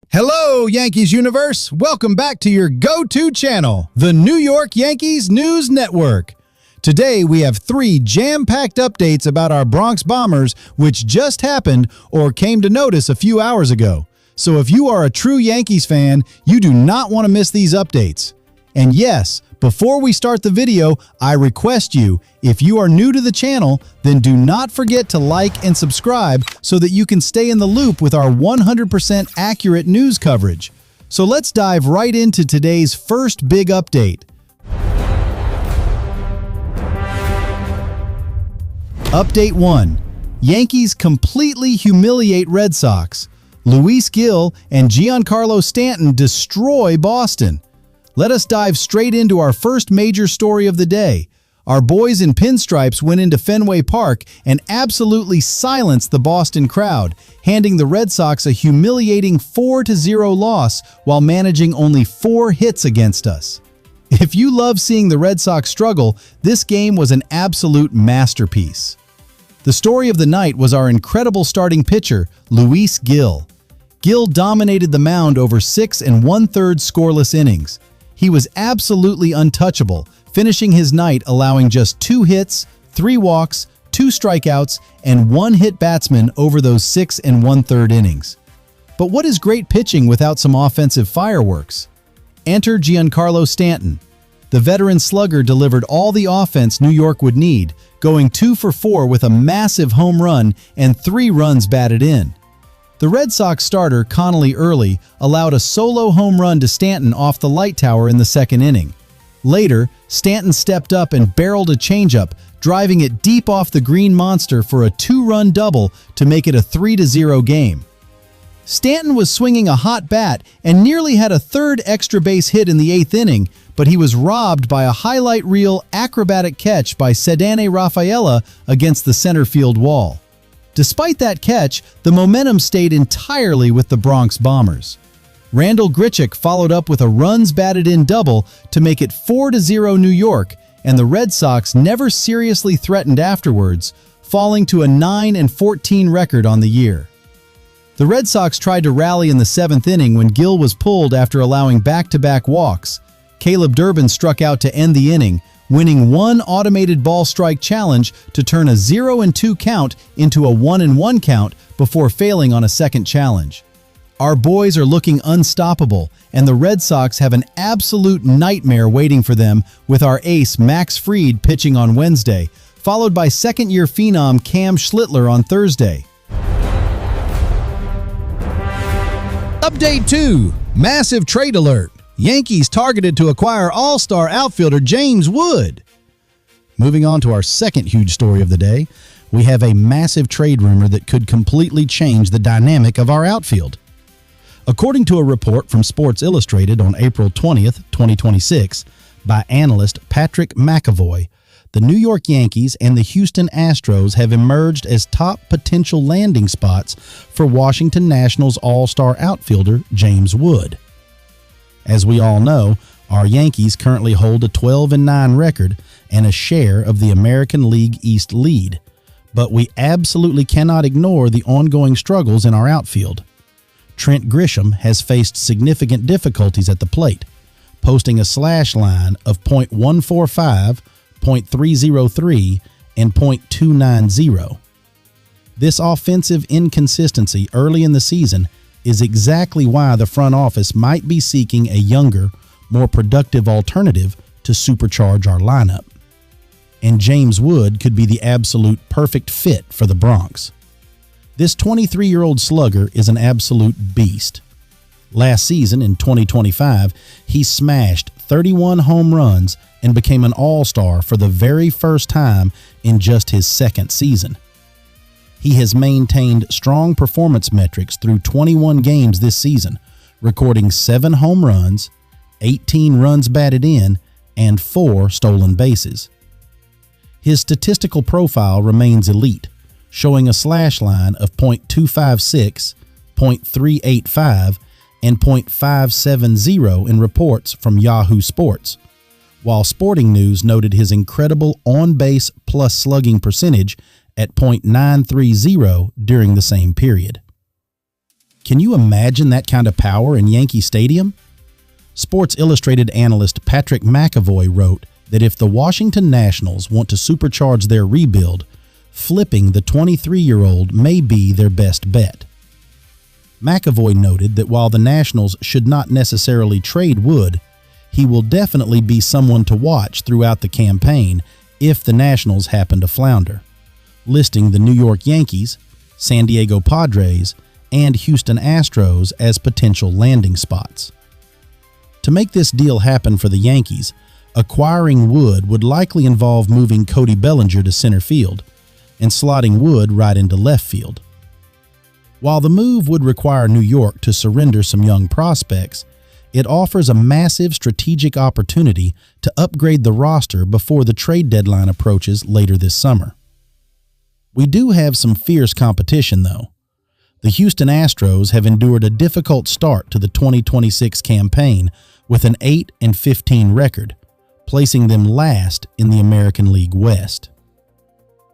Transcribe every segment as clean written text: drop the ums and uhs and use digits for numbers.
Hello, Yankees universe. Welcome back to your go-to channel, the New York Yankees News Network. Today, we have 3 jam-packed updates about our Bronx Bombers, which just happened or came to notice a few hours ago. So if you are a true Yankees fan, you do not want to miss these updates. And yes, before we start the video, I request you, if you are new to the channel, then do not forget to like and subscribe so that you can stay in the loop with our 100% accurate news coverage. So let's dive right into today's first big update. Update 1. Yankees completely humiliate Red Sox. Luis Gil and Giancarlo Stanton destroy Boston. Let us dive straight into our first major story of the day. Our boys in pinstripes went into Fenway Park and absolutely silenced the Boston crowd, handing the Red Sox a humiliating 4-0 loss while managing only 4 hits against us. If you love seeing the Red Sox struggle, this game was an absolute masterpiece. The story of the night was our incredible starting pitcher, Luis Gil. Gil dominated the mound over 6 1/3 scoreless innings. He was absolutely untouchable, finishing his night allowing just 2 hits, 3 walks, 2 strikeouts, and 1 hit batsman over those 6 1/3 innings. But what is great pitching without some offensive fireworks? Enter Giancarlo Stanton. The veteran slugger delivered all the offense New York would need, going 2 for 4 with a massive home run and 3 runs batted in. The Red Sox starter, Connolly Early, allowed a solo home run to Stanton off the light tower in the second inning. Later, Stanton stepped up and barreled a changeup, driving it deep off the green monster for a 2-run double to make it a 3-0 game. Stanton was swinging a hot bat and nearly had a 3rd extra base hit in the 8th inning, but he was robbed by a highlight reel acrobatic catch by Ceddanne Rafaela against the center field wall. Despite that catch, the momentum stayed entirely with the Bronx Bombers. Randall Grichuk followed up with a runs-batted-in double to make it 4-0 New York, and the Red Sox never seriously threatened afterwards, falling to a 9-14 record on the year. The Red Sox tried to rally in the 7th inning when Gil was pulled after allowing back-to-back walks. Caleb Durbin struck out to end the inning, winning 1 automated ball strike challenge to turn a 0-2 count into a 1-1 count before failing on a second challenge. Our boys are looking unstoppable, and the Red Sox have an absolute nightmare waiting for them with our ace Max Fried pitching on Wednesday, followed by second-year phenom Cam Schlittler on Thursday. Update 2. Massive trade alert. Yankees targeted to acquire all-star outfielder James Wood. Moving on to our second huge story of the day, we have a massive trade rumor that could completely change the dynamic of our outfield. According to a report from Sports Illustrated on April 20th, 2026, by analyst Patrick McAvoy, the New York Yankees and the Houston Astros have emerged as top potential landing spots for Washington Nationals all-star outfielder James Wood. As we all know, our Yankees currently hold a 12-9 record and a share of the American League East lead, but we absolutely cannot ignore the ongoing struggles in our outfield. Trent Grisham has faced significant difficulties at the plate, posting a slash line of .145, .303, and .290. This offensive inconsistency early in the season is exactly why the front office might be seeking a younger, more productive alternative to supercharge our lineup. And James Wood could be the absolute perfect fit for the Bronx. This 23-year-old slugger is an absolute beast. Last season, in 2025, he smashed 31 home runs and became an all-star for the very first time in just his 2nd season. He has maintained strong performance metrics through 21 games this season, recording 7 home runs, 18 runs batted in, and 4 stolen bases. His statistical profile remains elite, showing a slash line of .256, .385, and .570 in reports from Yahoo Sports, while Sporting News noted his incredible on-base plus slugging percentage at .930 during the same period. Can you imagine that kind of power in Yankee Stadium? Sports Illustrated analyst Patrick McAvoy wrote that if the Washington Nationals want to supercharge their rebuild, flipping the 23-year-old may be their best bet. McAvoy noted that while the Nationals should not necessarily trade Wood, he will definitely be someone to watch throughout the campaign if the Nationals happen to flounder, listing the New York Yankees, San Diego Padres, and Houston Astros as potential landing spots. To make this deal happen for the Yankees, acquiring Wood would likely involve moving Cody Bellinger to center field and slotting Wood right into left field. While the move would require New York to surrender some young prospects, it offers a massive strategic opportunity to upgrade the roster before the trade deadline approaches later this summer. We do have some fierce competition, though. The Houston Astros have endured a difficult start to the 2026 campaign with an 8-15 record, placing them last in the American League West.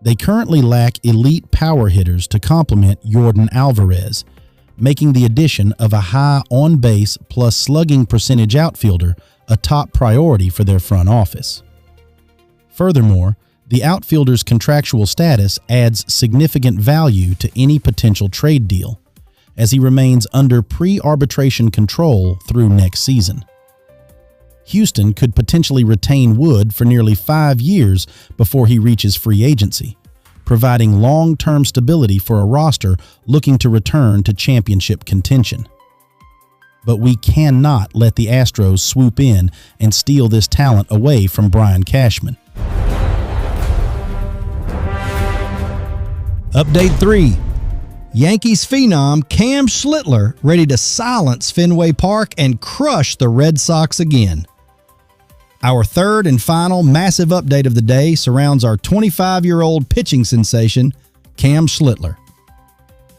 They currently lack elite power hitters to complement Yordan Alvarez, making the addition of a high on-base plus slugging percentage outfielder a top priority for their front office. Furthermore, the outfielder's contractual status adds significant value to any potential trade deal, as he remains under pre-arbitration control through next season. Houston could potentially retain Wood for nearly 5 years before he reaches free agency, providing long-term stability for a roster looking to return to championship contention. But we cannot let the Astros swoop in and steal this talent away from Brian Cashman. Update 3. Yankees phenom Cam Schlittler ready to silence Fenway Park and crush the Red Sox again. Our third and final massive update of the day surrounds our 25-year-old pitching sensation, Cam Schlittler.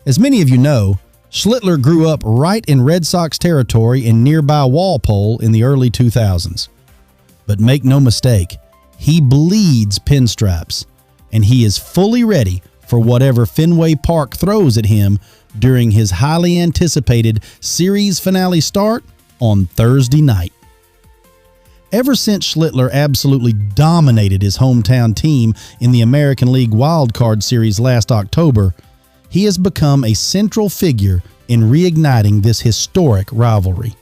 As many of you know, Schlittler grew up right in Red Sox territory in nearby Walpole in the early 2000s. But make no mistake, he bleeds pinstripes, and he is fully ready for whatever Fenway Park throws at him during his highly anticipated series finale start on Thursday night. Ever since Schlittler absolutely dominated his hometown team in the American League Wild Card Series last October, he has become a central figure in reigniting this historic rivalry.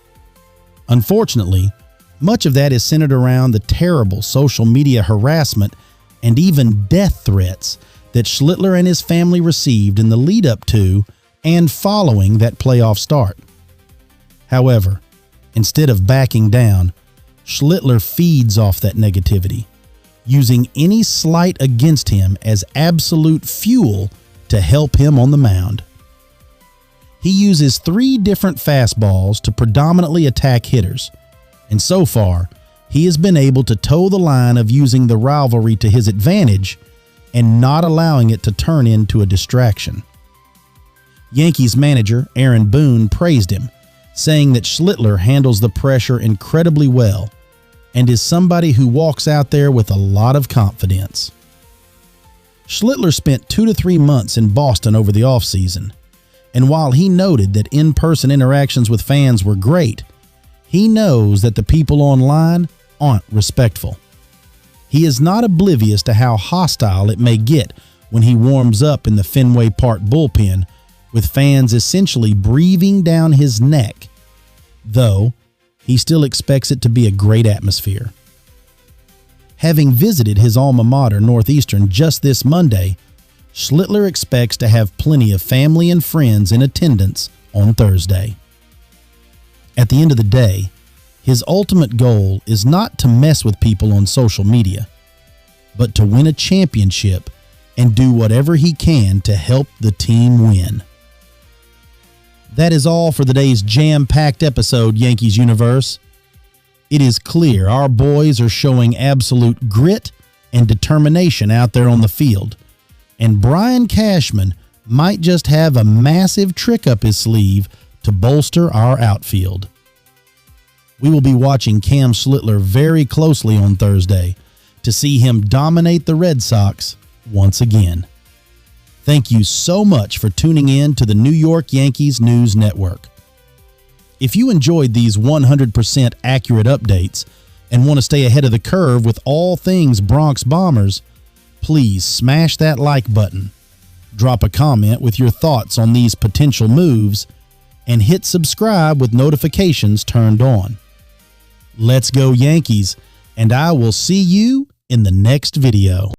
Unfortunately, much of that is centered around the terrible social media harassment and even death threats that Schlittler and his family received in the lead-up to and following that playoff start. However, instead of backing down, Schlittler feeds off that negativity, using any slight against him as absolute fuel to help him on the mound. He uses 3 different fastballs to predominantly attack hitters, and so far, he has been able to toe the line of using the rivalry to his advantage and not allowing it to turn into a distraction. Yankees manager Aaron Boone praised him, saying that Schlittler handles the pressure incredibly well and is somebody who walks out there with a lot of confidence. Schlittler spent 2 to 3 months in Boston over the offseason, and while he noted that in-person interactions with fans were great, he knows that the people online aren't respectful. He is not oblivious to how hostile it may get when he warms up in the Fenway Park bullpen, with fans essentially breathing down his neck, though he still expects it to be a great atmosphere. Having visited his alma mater, Northeastern, just this Monday, Schlittler expects to have plenty of family and friends in attendance on Thursday. At the end of the day, his ultimate goal is not to mess with people on social media, but to win a championship and do whatever he can to help the team win. That is all for today's jam-packed episode, Yankees Universe. It is clear our boys are showing absolute grit and determination out there on the field, and Brian Cashman might just have a massive trick up his sleeve to bolster our outfield. We will be watching Cam Schlittler very closely on Thursday to see him dominate the Red Sox once again. Thank you so much for tuning in to the New York Yankees News Network. If you enjoyed these 100% accurate updates and want to stay ahead of the curve with all things Bronx Bombers, please smash that like button, drop a comment with your thoughts on these potential moves, and hit subscribe with notifications turned on. Let's go Yankees, and I will see you in the next video.